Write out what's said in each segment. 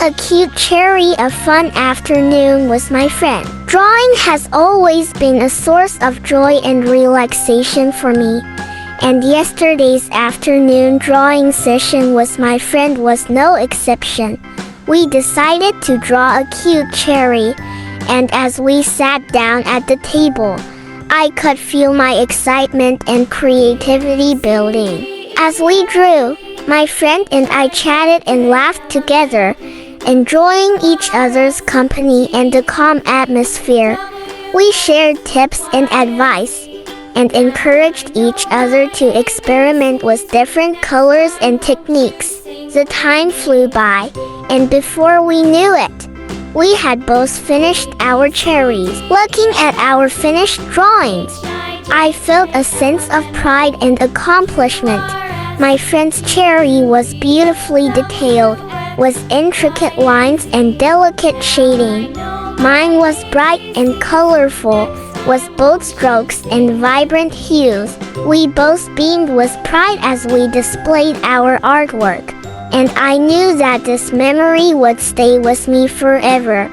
a cute cherry a fun afternoon with my friend. Drawing has always been a source of joy and relaxation for me, and yesterday's afternoon drawing session with my friend was no exception. We decided to draw a cute cherry, and as we sat down at the table, I could feel my excitement and creativity building. As we drew, my friend and I chatted and laughed together, enjoying each other's company and the calm atmosphere. We shared tips and advice, and encouraged each other to experiment with different colors and techniques. The time flew by, and before we knew it, we had both finished our cherries. Looking at our finished drawings, I felt a sense of pride and accomplishment. My friend's cherry was beautifully detailed, with intricate lines and delicate shading. Mine was bright and colorful, with bold strokes and vibrant hues. We both beamed with pride as we displayed our artwork, and I knew that this memory would stay with me forever.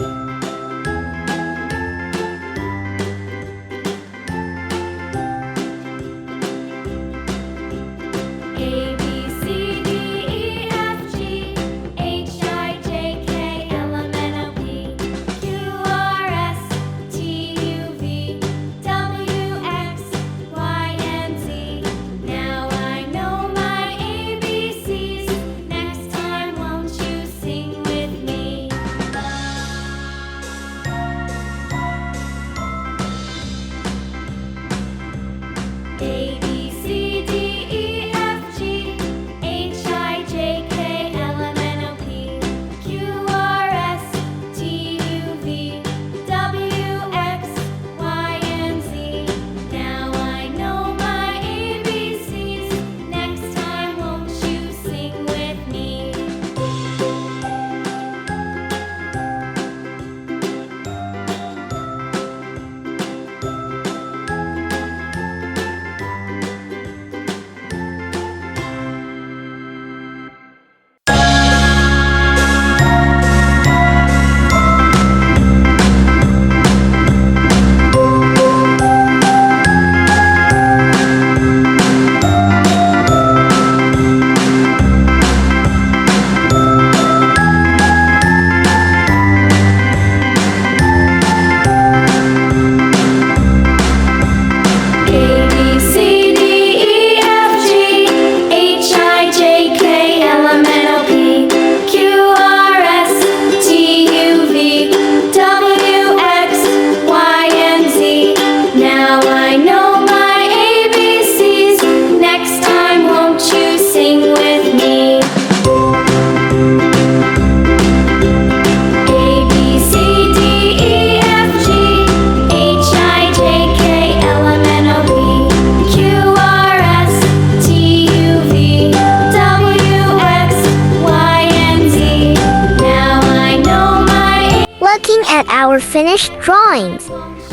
At our finished drawings,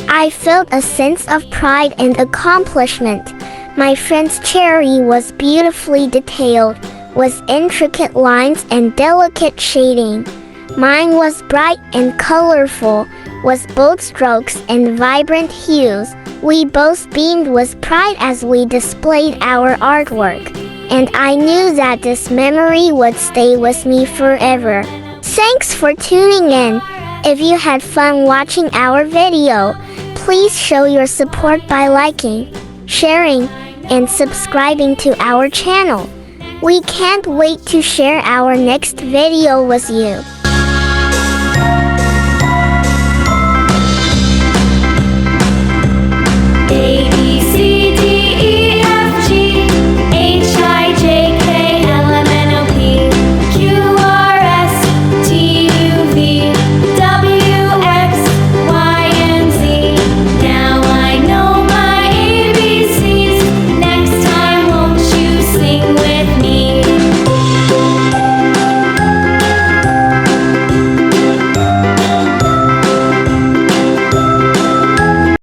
I felt a sense of pride and accomplishment. My friend's cherry was beautifully detailed, with intricate lines and delicate shading. Mine was bright and colorful, with bold strokes and vibrant hues. We both beamed with pride as we displayed our artwork, and I knew that this memory would stay with me forever. Thanks for tuning in. If you had fun watching our video, please show your support by liking, sharing, and subscribing to our channel. We can't wait to share our next video with you.